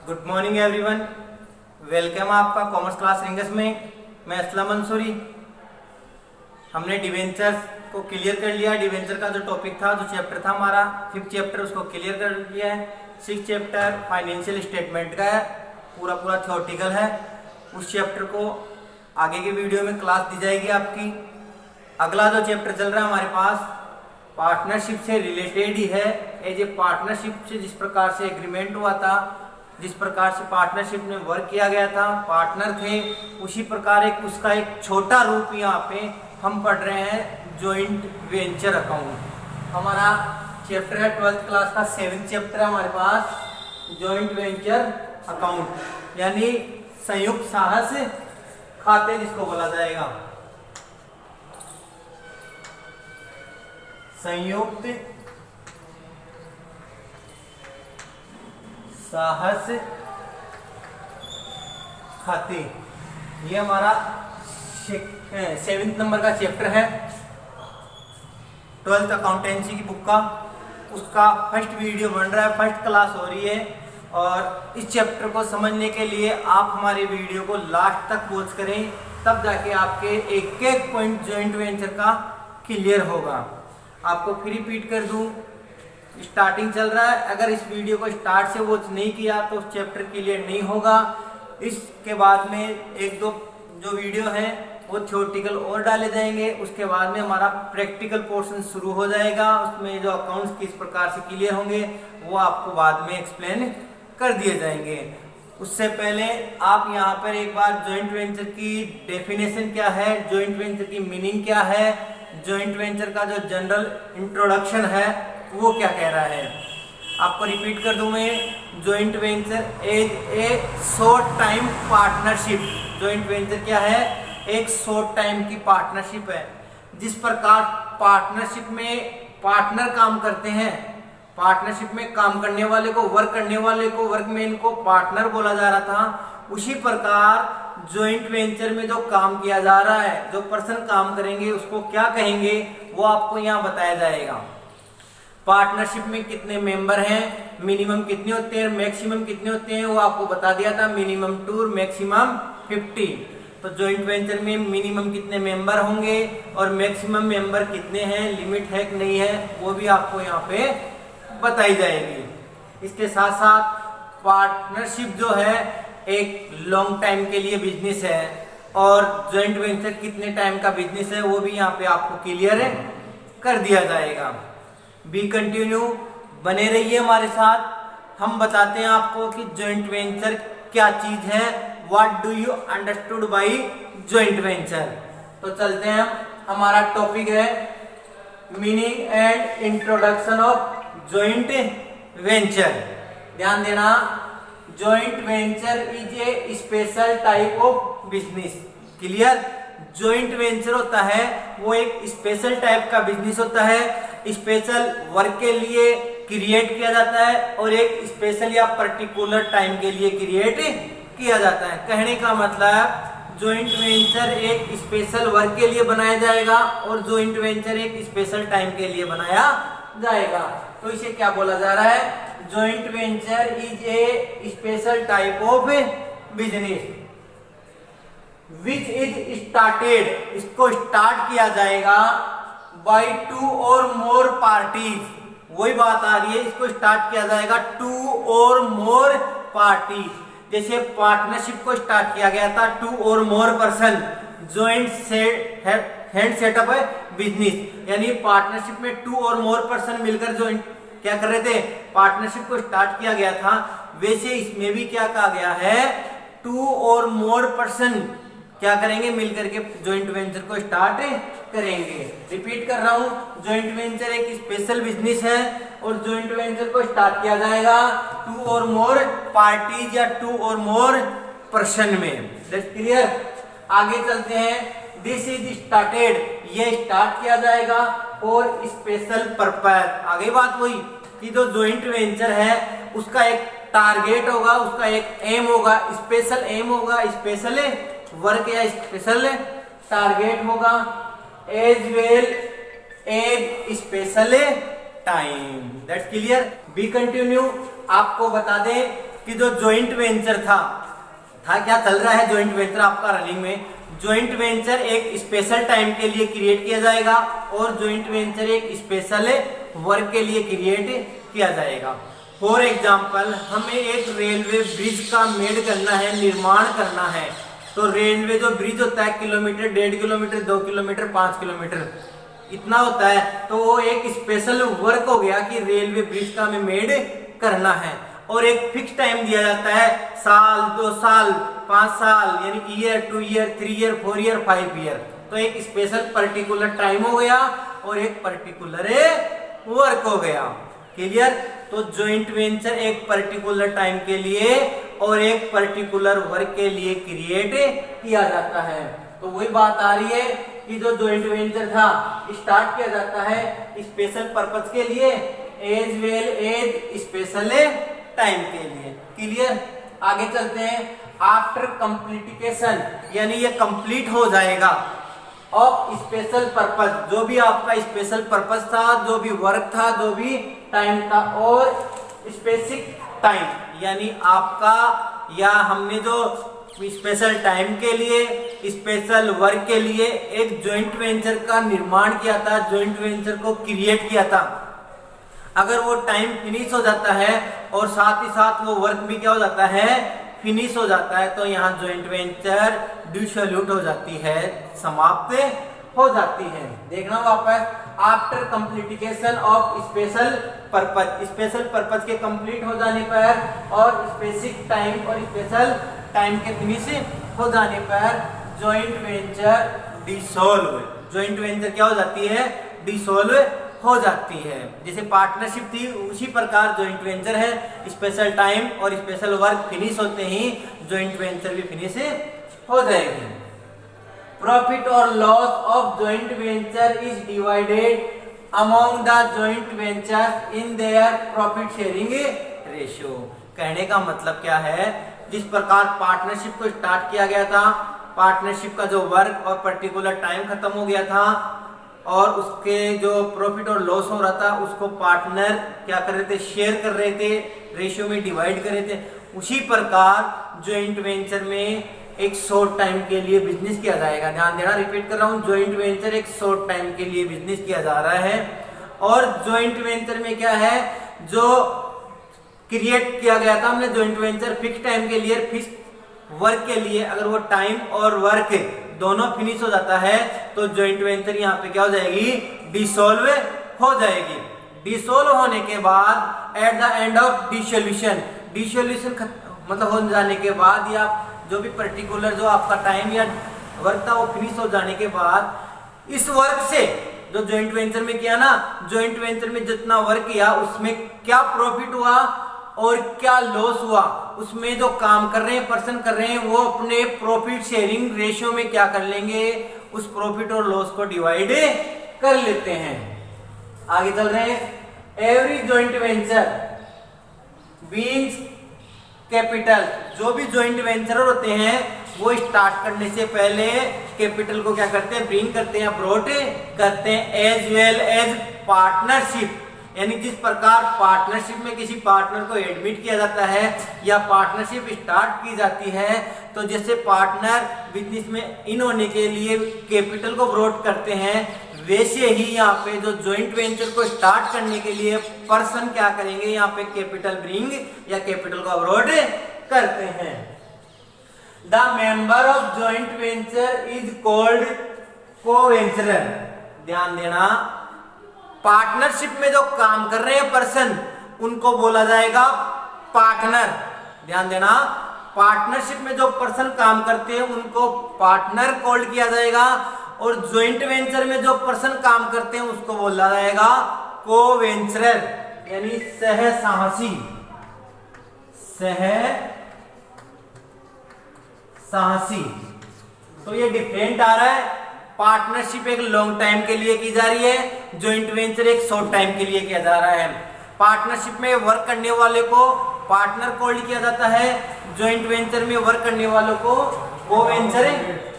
Good morning everyone, welcome आपका commerce class rings में। मैं असलम मंसूरी। हमने डिवेंचर्स को क्लियर कर लिया। डिवेंचर का जो टॉपिक था, जो चैप्टर था हमारा 5th चैप्टर, उसको क्लियर कर लिया है। 6th चैप्टर फाइनेंशियल स्टेटमेंट का है, पूरा थ्योरेटिकल है। उस चैप्टर को आगे की वीडियो में क्लास दी जाएगी आपकी। अगला जो चैप्टर चल रहा है हमारे पास, पार्टनरशिप से रिलेटेड ही है। एज ए पार्टनरशिप से जिस प्रकार से एग्रीमेंट हुआ था, जिस प्रकार से पार्टनरशिप में वर्क किया गया था, पार्टनर थे, उसी प्रकार उसका एक छोटा रूप यहाँ पे हम पढ़ रहे हैं, जॉइंट वेंचर अकाउंट। हमारा चैप्टर है 12th क्लास का 7th चैप्टर है हमारे पास, जॉइंट वेंचर अकाउंट, यानी संयुक्त साहस खाते जिसको बोला जाएगा। संयुक्त साहस खाते, ये हमारा 7th नंबर का चैप्टर है 12th अकाउंटेंसी की बुक का। उसका फर्स्ट वीडियो बन रहा है, फर्स्ट क्लास हो रही है। और इस चैप्टर को समझने के लिए आप हमारे वीडियो को लास्ट तक वॉच करें, तब जाके आपके एक एक पॉइंट जॉइंट वेंचर का क्लियर होगा। आपको फिर रिपीट कर दूं, स्टार्टिंग चल रहा है। अगर इस वीडियो को स्टार्ट से वॉच नहीं किया तो चैप्टर क्लियर नहीं होगा। इसके बाद में एक दो जो वीडियो है वो थ्योरेटिकल और डाले जाएंगे। उसके बाद में हमारा प्रैक्टिकल पोर्शन शुरू हो जाएगा। उसमें जो अकाउंट्स किस प्रकार से क्लियर होंगे वो आपको बाद में एक्सप्लेन कर दिए जाएंगे। उससे पहले आप यहाँ पर एक बार जॉइंट वेंचर की डेफिनेशन क्या है, जॉइंट वेंचर की मीनिंग क्या है, जॉइंट वेंचर का जो जनरल इंट्रोडक्शन है वो क्या कह रहा है, आपको रिपीट कर दूं मैं। Joint venture as a short time partnership. Joint venture क्या है? एक शॉर्ट टाइम की पार्टनरशिप है। जिस प्रकार पार्टनरशिप में पार्टनर काम करते हैं, पार्टनरशिप में काम करने वाले को, वर्क करने वाले को, वर्कमैन को पार्टनर बोला जा रहा था, उसी प्रकार जॉइंट वेंचर में जो काम किया जा रहा है, जो पर्सन काम करेंगे उसको क्या कहेंगे वो आपको यहाँ बताया जाएगा। पार्टनरशिप में कितने मेंबर हैं, मिनिमम कितने होते हैं, मैक्सिमम कितने होते हैं, वो आपको बता दिया था, मिनिमम 2 और मैक्सिमम 50। तो जॉइंट वेंचर में मिनिमम कितने मेंबर होंगे और मैक्सिमम मेंबर कितने हैं, लिमिट है कि नहीं है, वो भी आपको यहाँ पे बताई जाएगी। इसके साथ साथ पार्टनरशिप जो है एक लॉन्ग टाइम के लिए बिजनेस है और जॉइंट वेंचर कितने टाइम का बिजनेस है वो भी यहाँ पे आपको क्लियर कर दिया जाएगा। बी कंटिन्यू, बने रहिए हमारे साथ। हम बताते हैं आपको कि जॉइंट वेंचर क्या चीज है, what do you understood by joint venture. तो चलते हैं, हमारा टॉपिक है meaning and introduction of joint venture. ध्यान देना, joint venture is A special type of business. Clear? Joint venture होता है वो एक स्पेशल टाइप का बिजनेस होता है, स्पेशल वर्क के लिए क्रिएट किया जाता है और एक स्पेशल या पर्टिकुलर टाइम के लिए क्रिएट किया जाता है। कहने का मतलब जॉइंट वेंचर एक स्पेशल वर्क के लिए बनाया जाएगा और जॉइंट वेंचर एक स्पेशल टाइम के लिए बनाया जाएगा। तो इसे क्या बोला जा रहा है? Joint venture is A special type of business which is started, इसको स्टार्ट किया जाएगा बाय 2 और मोर पार्टीज। वही बात आ रही है, इसको स्टार्ट किया जाएगा 2 और मोर पार्टीज। जैसे पार्टनरशिप को स्टार्ट किया गया था 2 और more person, joint hand setup है बिजनेस, यानी पार्टनरशिप में 2 और मोर पर्सन मिलकर जॉइंट क्या कर रहे थे, पार्टनरशिप को स्टार्ट किया गया था। वैसे इसमें भी क्या कहा गया है, 2 और मोर पर्सन क्या करेंगे, मिलकर के जॉइंट वेंचर को स्टार्ट करेंगे। रिपीट कर रहा हूं, जॉइंट वेंचर एक स्पेशल बिजनेस है और जॉइंट वेंचर को स्टार्ट किया जाएगा 2 और मोर पार्टीज या 2 और मोर पर्सन में। That's clear? आगे चलते हैं। दिस इज स्टार्टेड, ये स्टार्ट किया जाएगा और स्पेशल पर्पस। आगे बात वही कि जो जॉइंट वेंचर है उसका एक टारगेट होगा, उसका एक एम होगा, स्पेशल एम होगा, स्पेशल वर्क या स्पेशल टारगेट होगा, as well as special time. That's clear? Be continue. आपको बता दें कि जो ज्वाइंट वेंचर था क्या चल रहा है ज्वाइंट वेंचर आपका रनिंग में। ज्वाइंट वेंचर एक स्पेशल टाइम के लिए क्रिएट किया जाएगा और ज्वाइंट वेंचर एक स्पेशल वर्क के लिए क्रिएट किया जाएगा। फॉर एग्जाम्पल, हमें एक रेलवे ब्रिज का मेड करना है, निर्माण करना है। तो रेलवे जो ब्रिज होता है किलोमीटर, 1.5 किलोमीटर, 2 किलोमीटर, 5 किलोमीटर इतना होता है, तो वो एक स्पेशल वर्क हो गया कि रेलवे ब्रिज का हमें मेड करना है। और एक फिक्स टाइम दिया जाता है, साल, 2 साल, 5 साल, यानी year, 2 year, 3 year, 4 year, 5 year. तो एक स्पेशल पर्टिकुलर टाइम हो गया और एक पर्टिकुलर वर्क हो गया। क्लियर? तो ज्वाइंट वेंचर एक पर्टिकुलर टाइम के लिए और एक पर्टिकुलर वर्क के लिए क्रिएट किया जाता है। तो वही बात आ रही है कि जो ज्वाइंट वेंचर था स्टार्ट किया जाता है स्पेशल पर्पस के लिए as well as special time के लिए। क्लियर? आगे चलते हैं। आफ्टर कंप्लीटिकेशन, यानी ये कंप्लीट हो जाएगा ऑफ स्पेशल पर्पस, जो भी आपका स्पेशल पर्पस था, जो भी वर्क था, जो भी टाइम था, और स्पेसिफिक टाइम, यानी आपका या हमने जो स्पेशल टाइम के लिए, स्पेशल वर्क के लिए एक ज्वाइंट वेंचर का निर्माण किया था, ज्वाइंट वेंचर को क्रिएट किया था। अगर वो टाइम फिनिश हो जाता है और साथ ही साथ वो वर्क भी क्या हो जाता है, फिनिश हो जाता है, तो यहाँ ज्वाइंट वेंचर डिसॉल्यूट हो जाती है, समाप्त हो जाती है। देखना वापस, after completication of special purpose, special purpose के कंप्लीट हो जाने पर और स्पेसिफिक टाइम और स्पेशल टाइम के फिनिश हो जाने पर joint venture dissolve, joint venture क्या हो जाती है, डिसॉल्व हो जाती है। जैसे पार्टनरशिप थी उसी प्रकार ज्वाइंट वेंचर है, स्पेशल टाइम और स्पेशल वर्क फिनिश होते ही ज्वाइंट वेंचर भी फिनिश हो जाएगी। प्रॉफिट और loss of joint venture is divided among the joint ventures in their profit sharing ratio. कहने का मतलब क्या है, जिस प्रकार पार्टनरशिप को स्टार्ट किया गया था, पार्टनरशिप का जो वर्क और पर्टिकुलर टाइम खत्म हो गया था और उसके जो प्रॉफिट और लॉस हो रहा था उसको पार्टनर क्या कर रहे थे, शेयर कर रहे थे, रेशियो में डिवाइड कर रहे थे। उसी प्रकार ज्वाइंट वेंचर में एक शॉर्ट टाइम के लिए बिजनेस किया जाएगा। ध्यान देना, रिपीट कर रहा हूँ, ज्वाइंट वेंचर एक शॉर्ट टाइम के लिए बिजनेस किया जा रहा है। और ज्वाइंट वेंचर में क्या है, जो क्रिएट किया गया था हमने ज्वाइंट वेंचर फिक्स टाइम के लिए, फिक्स वर्क के लिए, अगर वो टाइम और वर्क दोनों फिनिश हो जाता है तो ज्वाइंट वेंचर यहाँ पे क्या हो जाएगी, डिसॉल्व हो जाएगी। डिसॉल्व होने के बाद at the end of dissolution, dissolution मतलब हो जाने के बाद या जो भी पर्टिकुलर जो आपका टाइम या वर्क था वो फिनिश हो जाने के बाद इस वर्क से जो ज्वाइंट वेंचर में किया ना, ज्वाइंट वेंचर में जितना वर्क किया उसमें क्या प्रॉफिट हुआ और क्या लॉस हुआ, उसमें जो काम कर रहे हैं, पर्सन कर रहे हैं, वो अपने प्रॉफिट शेयरिंग रेशियो में क्या कर लेंगे, उस प्रॉफिट और लॉस को डिवाइड कर लेते हैं। आगे चल रहे हैं। Every joint venture being capital, जो भी ज्वाइंट वेंचर होते हैं वो स्टार्ट करने से पहले कैपिटल को क्या करते हैं, ब्रिंग करते हैं, ब्रॉट करते हैं, एज वेल एज पार्टनरशिप, यानी जिस प्रकार पार्टनरशिप में किसी पार्टनर को एडमिट किया जाता है या पार्टनरशिप स्टार्ट की जाती है, तो जैसे पार्टनर बिजनेस में इन होने के लिए कैपिटल को ब्रॉट करते हैं, वैसे ही यहाँ पे जो ज्वाइंट वेंचर को स्टार्ट करने के लिए पर्सन क्या करेंगे, यहाँ पे कैपिटल ब्रिंग या कैपिटल को ब्रॉट करते हैं। The member of joint venture is called co-venturer. ध्यान देना, पार्टनरशिप में जो काम कर रहे हैं पर्सन उनको बोला जाएगा पार्टनर। ध्यान देना, पार्टनरशिप में जो पर्सन काम करते हैं उनको पार्टनर कॉल्ड किया जाएगा और ज्वाइंट वेंचर में जो पर्सन काम करते हैं उसको बोला जाएगा को-वेंचरर, यानी सह साहसी, सह साहसी। तो ये डिफरेंट आ रहा है, पार्टनरशिप एक लॉन्ग टाइम के लिए की जा रही है, ज्वाइंट वेंचर एक शॉर्ट टाइम के लिए किया जा रहा है। पार्टनरशिप में वर्क करने वाले को पार्टनर कॉल्ड किया जाता है, ज्वाइंट वेंचर में वर्क करने वालों को को-वेंचर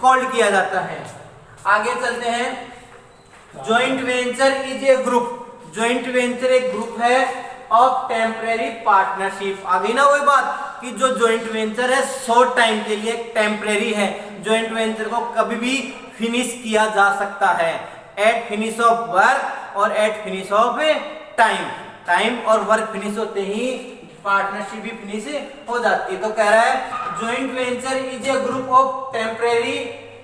कॉल्ड किया जाता है। आगे चलते हैं। Joint venture is A group, joint venture एक ग्रुप है ऑफ टेम्परेरी पार्टनरशिप। आगे ना वही बात, कि जो ज्वाइंट वेंचर है शॉर्ट टाइम के लिए टेम्परेरी है, ज्वाइंट वेंचर को कभी भी फिनिश किया जा सकता है एट फिनिश ऑफ वर्क और एट फिनिश ऑफ टाइम और वर्क फिनिश होते ही पार्टनरशिप भी फिनिश हो जाती है। तो कह रहा है joint venture is A group of temporary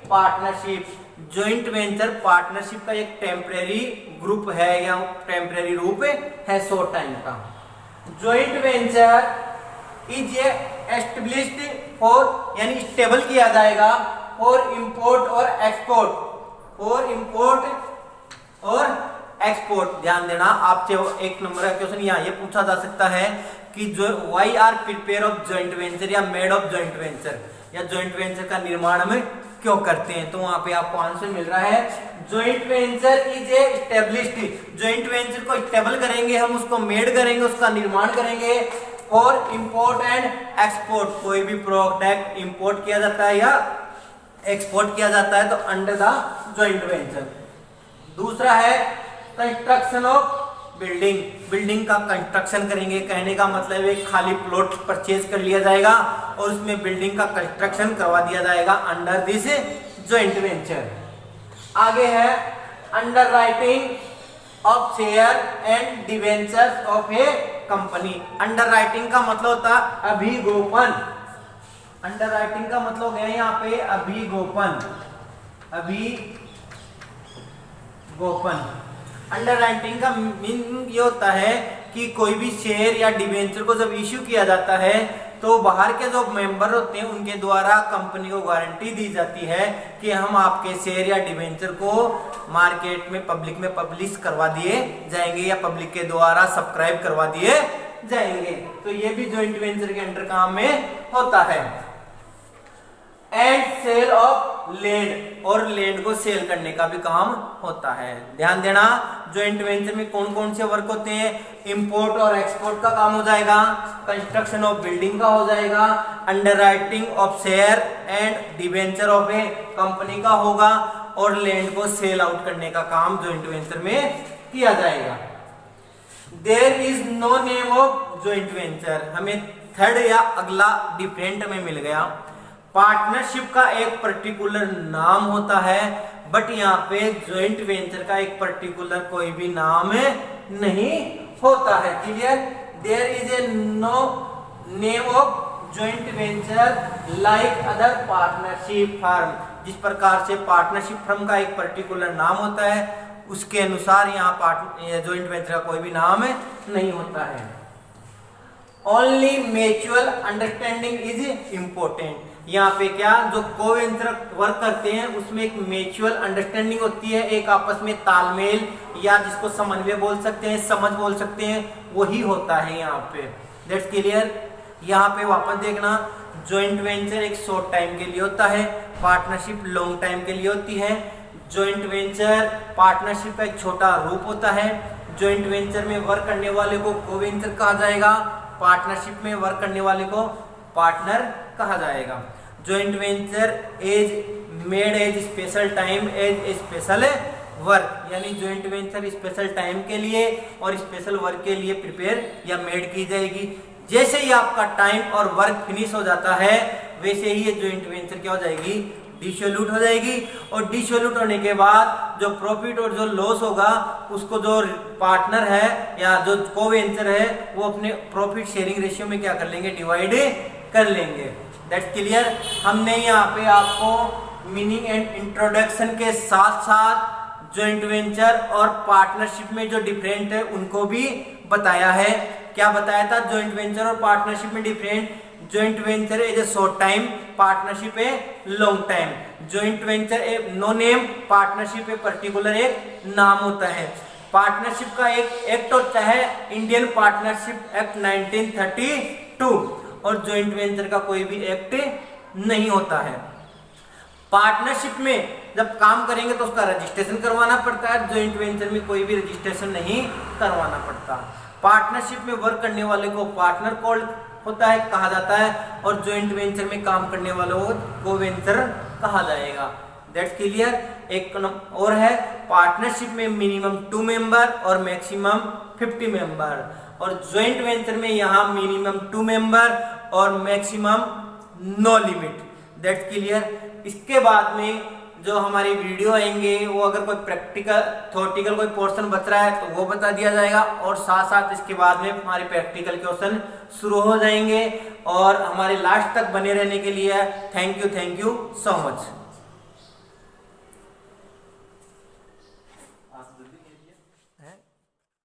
partnership. Joint venture partnership का एक टेम्परेरी ग्रुप है या टेम्परेरी रूप है शॉर्ट टाइम का। Joint venture is A established for यानी स्टेबल किया जाएगा फॉर इंपोर्ट और एक्सपोर्ट। ध्यान देना, आपसे एक नंबर का क्वेश्चन यहाँ ये पूछा जा सकता है कि जो why are prepare of joint venture या मेड ऑफ ज्वाइंट वेंचर या ज्वाइंट वेंचर का निर्माण में क्यों करते हैं। तो वहां पे आपको आंसर मिल रहा है joint venture is A established. Joint venture को स्टेबल करेंगे हम, उसको मेड करेंगे, उसका निर्माण करेंगे और इंपोर्ट एंड एक्सपोर्ट। कोई भी प्रोडक्ट इंपोर्ट किया जाता है या एक्सपोर्ट किया जाता है तो अंडर द ज्वाइंट वेंचर। दूसरा है कंस्ट्रक्शन ऑफ बिल्डिंग का कंस्ट्रक्शन करेंगे। कहने का मतलब एक खाली प्लॉट परचेज कर लिया जाएगा और उसमें बिल्डिंग का कंस्ट्रक्शन करवा दिया जाएगा अंडर दिस ज्वाइंट वेंचर। आगे है under writing of share and debentures of A company. Under writing का मतलब होता है अभिगोपन। अंडर राइटिंग का मतलब हो गया यहाँ पे अभिगोपन। अंडर राइटिंग का मीनिंग ये होता है कि कोई भी शेयर या डिवेंचर को जब इश्यू किया जाता है तो बाहर के जो मेंबर होते हैं उनके द्वारा कंपनी को गारंटी दी जाती है कि हम आपके शेयर या डिवेंचर को मार्केट में पब्लिक में पब्लिश करवा दिए जाएंगे या पब्लिक के द्वारा सब्सक्राइब करवा दिए जाएंगे। तो ये भी ज्वाइंट वेंचर के अंडर काम में होता है। एंड सेल ऑफ लैंड, और लैंड को सेल करने का भी काम होता है। ध्यान देना, ज्वाइंट वेंचर में कौन कौन से वर्क होते हैं। इंपोर्ट और एक्सपोर्ट का काम हो जाएगा, कंस्ट्रक्शन ऑफ बिल्डिंग का हो जाएगा, under writing of share and debenture of A company का होगा और लैंड को सेल आउट करने का काम ज्वाइंट वेंचर में किया जाएगा। There is no name of joint venture. हमें थर्ड या अगला डिफरेंट में मिल गया। पार्टनरशिप का एक पर्टिकुलर नाम होता है बट यहाँ पे ज्वाइंट वेंचर का एक पर्टिकुलर कोई भी नाम नहीं होता है। Clear? There is a no name of joint venture like other partnership firm. जिस प्रकार से पार्टनरशिप फर्म का एक पर्टिकुलर नाम होता है उसके अनुसार यहाँ ज्वाइंट वेंचर का कोई भी नाम नहीं होता है। Only mutual understanding is important. यहाँ पे क्या जो को-वेंचर वर्क करते हैं उसमें एक म्यूचुअल अंडरस्टैंडिंग होती है, एक आपस में तालमेल या जिसको समन्वय बोल सकते हैं, समझ बोल सकते हैं, वही होता है यहाँ पे। That's clear. यहाँ पे वापस देखना, ज्वाइंट वेंचर एक शॉर्ट टाइम के लिए होता है, पार्टनरशिप लॉन्ग टाइम के लिए होती है। ज्वाइंट वेंचर पार्टनरशिप का एक छोटा रूप होता है। ज्वाइंट वेंचर में वर्क करने वाले को को-वेंचर कहा जाएगा, पार्टनरशिप में वर्क करने वाले को पार्टनर कहा जाएगा। Joint venture as made as special time as special work, यानी ज्वाइंट वेंचर स्पेशल टाइम के लिए और स्पेशल वर्क के लिए प्रिपेयर या मेड की जाएगी। जैसे ही आपका टाइम और वर्क फिनिश हो जाता है वैसे ही ये ज्वाइंट वेंचर क्या हो जाएगी, डिसोल्यूट हो जाएगी। और डिसोल्यूट होने के बाद जो प्रॉफिट और जो लॉस होगा उसको जो पार्टनर है या जो को-वेंचर है वो अपने प्रॉफिट शेयरिंग रेशियो में क्या कर लेंगे, डिवाइड कर लेंगे। That's clear. हमने यहाँ पे आपको मीनिंग एंड इंट्रोडक्शन के साथ साथ ज्वाइंट वेंचर और पार्टनरशिप में जो डिफरेंट है उनको भी बताया है। क्या बताया था? ज्वाइंट वेंचर और पार्टनरशिप में different. Joint venture is a short time, partnership a long time. Joint venture a no name, partnership a particular एक नाम होता है। पार्टनरशिप का एक एक्ट होता है इंडियन पार्टनरशिप एक्ट 1932 और ज्वाइंट वेंचर का कोई भी एक्ट नहीं होता है। पार्टनरशिप में जब काम करेंगे तो उसका रजिस्ट्रेशन करवाना पड़ता है, ज्वाइंट वेंचर में कोई भी रजिस्ट्रेशन नहीं करवाना पड़ता। पार्टनरशिप में वर्क करने वाले को पार्टनर कॉल्ड होता है, कहा जाता है, और ज्वाइंट वेंचर में काम करने वालों को को-वेंचर कहा जाएगा। That's clear. एक और है, पार्टनरशिप में मिनिमम 2 मेंबर और मैक्सिमम 50 मेंबर, और ज्वाइंट वेंचर में यहाँ मिनिमम 2 मेंबर और maximum no limit. That's clear. इसके बाद में जो हमारी वीडियो आएंगे वो अगर कोई प्रैक्टिकल थ्योरेटिकल कोई पोर्शन बच रहा है तो वो बता दिया जाएगा, और साथ साथ इसके बाद में हमारे प्रैक्टिकल क्वेश्चन शुरू हो जाएंगे। और हमारे लास्ट तक बने रहने के लिए थैंक यू सो मच।